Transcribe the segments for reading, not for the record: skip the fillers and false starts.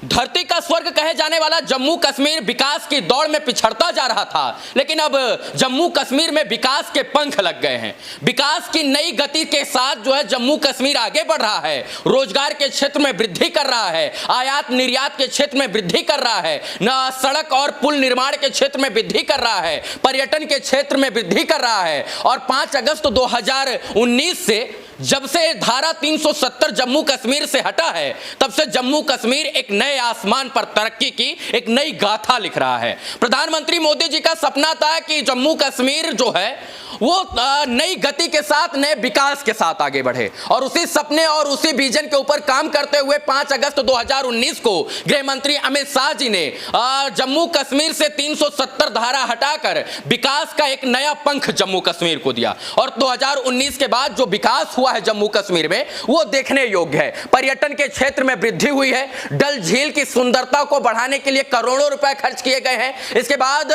धरती का स्वर्ग कहे जाने वाला जम्मू कश्मीर विकास की दौड़ में पिछड़ता जा रहा था, लेकिन अब जम्मू कश्मीर में विकास के पंख लग गए हैं। विकास की नई गति के साथ जो है जम्मू कश्मीर आगे बढ़ रहा है, रोजगार के क्षेत्र में वृद्धि कर रहा है, आयात निर्यात के क्षेत्र में वृद्धि कर रहा है, सड़क और पुल निर्माण के क्षेत्र में वृद्धि कर रहा है, पर्यटन के क्षेत्र में वृद्धि कर रहा है। और 5 अगस्त 2019 से जब से धारा 370 जम्मू कश्मीर से हटा है, तब से जम्मू कश्मीर एक नए आसमान पर तरक्की की एक नई गाथा लिख रहा है। प्रधानमंत्री मोदी जी का सपना था कि जम्मू कश्मीर जो है वो नई गति के साथ नए विकास के साथ आगे बढ़े, और उसी सपने और उसी विजन के ऊपर काम करते हुए 5 अगस्त 2019 को गृह मंत्री अमित शाह जी ने जम्मू कश्मीर से 370 धारा हटाकर विकास का एक नया पंख जम्मू कश्मीर को दिया। और 2019 के बाद जो विकास हुआ है जम्मू कश्मीर में वो देखने योग्य है। पर्यटन के क्षेत्र में वृद्धि हुई है, डल झील की सुंदरता को बढ़ाने के लिए करोड़ों रुपए खर्च किए गए हैं। इसके बाद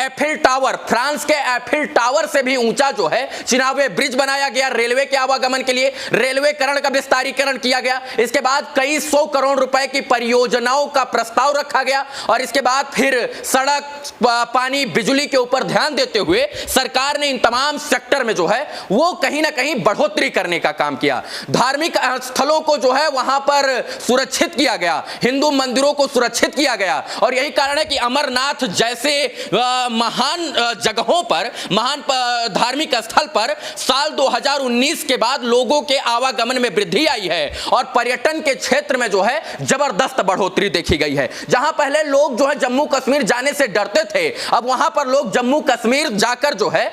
एफिल टावर, फ्रांस के एफिल टावर से भी ऊंचा जो है चिनावे ब्रिज बनाया गया, रेलवे के आवागमन के लिए रेलवेकरण का विस्तारीकरण किया गया। इसके बाद कई 100 करोड़ रुपए की परियोजनाओं का प्रस्ताव रखा गया, और इसके बाद फिर सड़क, पानी, बिजली के ऊपर ध्यान देते हुए सरकार ने इन तमाम सेक्टर में जो है वो कहीं ना कहीं बढ़ोतरी करने का काम किया। धार्मिक स्थलों को जो है वहां पर सुरक्षित किया गया, हिंदू मंदिरों को सुरक्षित किया गया, और यही कारण है कि अमरनाथ जैसे महान जगहों पर, महान धार्मिक स्थल पर साल 2019 के बाद लोगों के आवागमन में वृद्धि आई है, और पर्यटन के क्षेत्र में जो है जबरदस्त बढ़ोतरी देखी गई है। जहां पहले लोग जो है जम्मू कश्मीर जाने से डरते थे, अब वहां पर लोग जम्मू कश्मीर जाकर जो है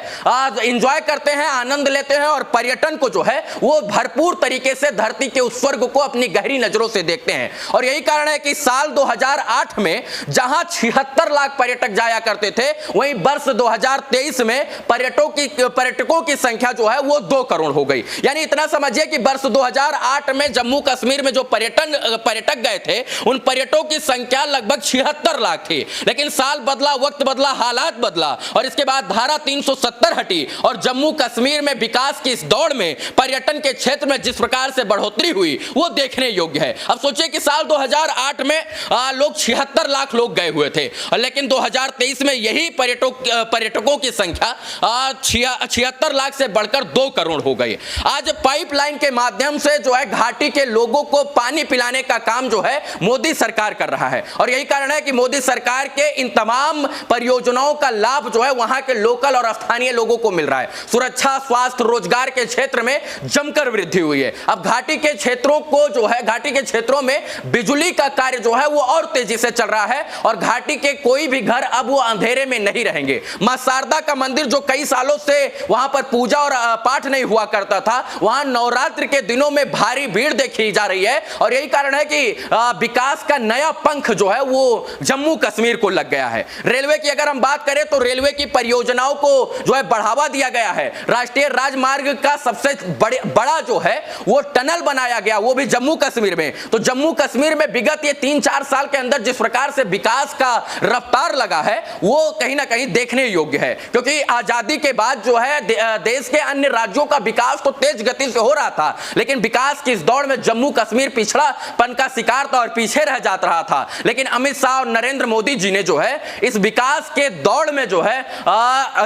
एंजॉय करते हैं, आनंद लेते हैं, और पर्यटन को जो है वो भरपूर तरीके से धरती के उस स्वर्ग को अपनी गहरी नजरों से देखते हैं। और यही कारण है कि साल 2008 में जहां 76 लाख पर्यटक जाया करते थे, वहीं वर्ष 2023 में पर्यटकों की संख्या जो है वो 2 करोड़ हो गई। यानी इतना समझिए कि वर्ष 2008 में जम्मू कश्मीर में जो पर्यटक गए थे, उन पर्यटकों की संख्या लगभग 76 लाख थी। लेकिन साल बदला, वक्त बदला, हालात बदला, और इसके बाद धारा 370 हटी, और जम्मू कश्मीर में विकास की इस दौड़ में पर्यटन के क्षेत्र में जिस प्रकार से बढ़ोतरी हुई वो देखने योग्य है। अब सोचिए कि साल 2008 में लोग 76 लाख लोग गए हुए थे, लेकिन 2023 में यही पर्यटकों की संख्या 76 लाख से बढ़कर 2 करोड़ हो गई। आज पाइपलाइन के माध्यम से जो है घाटी के लोगों को पानी पिलाने का काम जो है मोदी सरकार कर रहा है, और यही कारण है कि मोदी सरकार के इन तमाम परियोजनाओं का लाभ जो है वहां के लोकल और स्थानीय लोगों को मिल रहा है। सुरक्षा, स्वास्थ्य, रोजगार के क्षेत्र में जमकर वृद्धि हुई है। अब घाटी के क्षेत्रों को जो है, घाटी के क्षेत्रों में बिजली का कार्य जो है वो और तेजी से चल रहा है, और घाटी के कोई भी घर अब वो अंधेरे में नहीं रहेंगे। मां शारदा का मंदिर जो कई सालों से वहां पर पूजा और पाठ नहीं हुआ करता था, वहां नवरात्र के दिनों में भारी भीड़ देखी जा रही है, और यही कारण है कि विकास का नया पंख जो है वो जम्मू कश्मीर को लग गया है। रेलवे की अगर हम बात करें तो रेलवे की परियोजनाओं को जो है बढ़ावा दिया गया है। राष्ट्रीय राजमार्ग का सबसे बड़ा जो है वो टनल बनाया गया, वो भी जम्मू कश्मीर में। तो जम्मू कश्मीर में विगत ये 3-4 साल के अंदर जिस प्रकार से विकास का रफ्तार लगा है वो कहीं ना कहीं देखने योग्य है, क्योंकि आजादी के बाद जो है देश के अन्य राज्यों का विकास तो तेज गति से हो रहा था, लेकिन विकास की इस दौड़ में जम्मू कश्मीर पिछड़ापन का शिकार था और पीछे रह जाता रहा था। लेकिन अमित शाह और नरेंद्र मोदी जी ने जो है इस विकास के दौड़ में जो है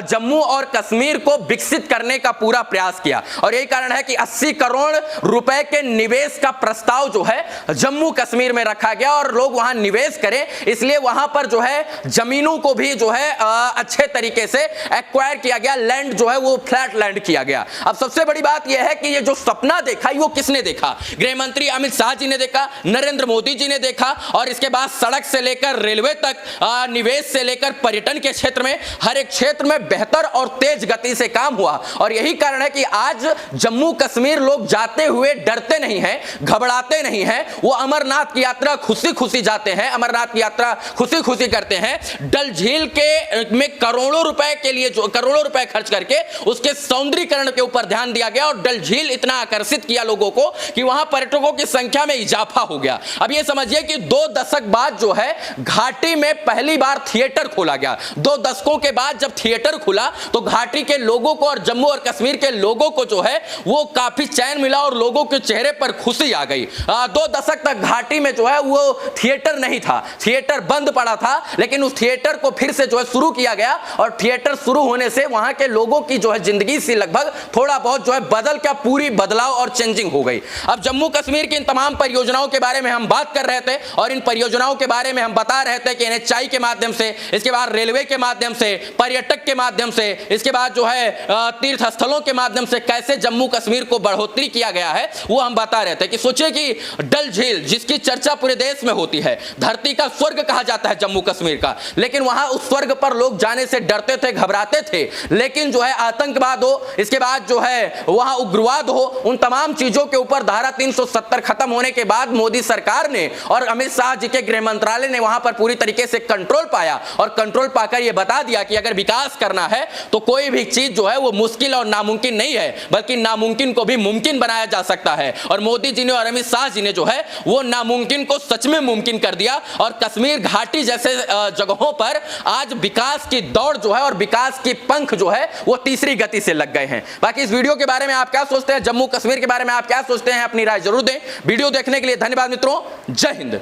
जम्मू और कश्मीर को विकसित करने का पूरा प्रयास किया, और यही कारण है कि 80 करोड़ रुपए के निवेश का प्रस्ताव जो है जम्मू कश्मीर में रखा गया, और लोग वहां निवेश करें इसलिए वहां पर जो है जमीनों को भी जो है अच्छे तरीके से एक्वायर किया गया, लैंड जो है वो फ्लैट लैंड किया गया। अब सबसे बड़ी बात यह है कि ये जो सपना देखा वो किसने देखा? गृह मंत्री अमित शाह जी ने देखा, नरेंद्र मोदी जी ने देखा, और इसके बाद सड़क से लेकर रेलवे तक, निवेश से लेकर पर्यटन के क्षेत्र में हर एक क्षेत्र में बेहतर और तेज गति से काम हुआ। और यही कारण है कि आज जम्मू कश्मीर लोग जाते हुए डरते नहीं हैं, घबराते नहीं हैं, वो अमरनाथ की यात्रा खुशी खुशी जाते हैं, अमरनाथ की यात्रा खुशी खुशी करते हैं। डल झील के में करोड़ों रुपए के लिए जो करोड़ों रुपए खर्च करके उसके सौंदर्यीकरण के ऊपर ध्यान दिया गया, और डल झील इतना आकर्षित किया लोगों को कि वहां पर्यटकों की संख्या में इजाफा हो गया। अब ये समझिए कि 2 दशक बाद जो है घाटी में पहली बार थिएटर खोला गया। 2 दशकों के बाद जब थिएटर खुला तो घाटी के लोगों को और जम्मू और कश्मीर के लोगों को जो है वो काफी चैन मिला और लोगों के चेहरे पर खुशी आ गई। 2 दशक तक घाटी में जो है वो थिएटर नहीं था, थिएटर बंद पड़ा था, लेकिन उस थिएटर को फिर से जो है शुरू किया गया और थिएटर शुरू होने से वहां के लोगों की जो है जिंदगी सी लगभग थोड़ा बहुत जो है बदल क्या पूरी बदलाव और चेंजिंग हो गई। अब जम्मू कश्मीर की इन तमाम परियोजनाओं के बारे में हम बात कर रहे थे और इन परियोजनाओं के बारे में हम बता रहे थे कि NHI के माध्यम से, इसके बाद रेलवे के माध्यम से, पर्यटक के माध्यम से, इसके बाद जो है तीर्थ स्थलों के माध्यम से कैसे जम्मू कश्मीर को बढ़ोतरी किया गया है वो हम बता रहे थे। कि सोचिए कि डल झील जिसकी चर्चा पूरे देश में होती है, धरती का स्वर्ग कहा जाता है जम्मू कश्मीर का, लेकिन वहां उस स्वर्ग पर लोग जाने से डरते थे, घबराते थे। लेकिन जो है आतंकवाद हो, इसके बाद जो है वहां उग्रवाद हो, उन तमाम चीजों के ऊपर धारा 370 खत्म होने के बाद मोदी सरकार ने और अमित शाह जी के गृह मंत्रालय ने वहां पर पूरी तरीके से कंट्रोल पाया और कंट्रोल पाकर यह बता दिया कि अगर विकास करना है तो कोई भी चीज जो है वो मुश्किल और नामुमकिन नहीं है, बल्कि नामुमकिन को भी मुमकिन बनाया जा सकता है। और मोदी जी ने और अमित शाह जी ने जो है वो नामुमकिन को सच में मुमकिन कर दिया और कश्मीर घाटी जैसे जगहों पर आज विकास की दौड़ जो है और विकास की पंख जो है वो तीसरी गति से लग गए हैं। बाकी इस वीडियो के बारे में आप क्या सोचते हैं, जम्मू कश्मीर के बारे में आप क्या सोचते हैं, अपनी राय जरूर दें। वीडियो देखने के लिए धन्यवाद मित्रों, जय हिंद।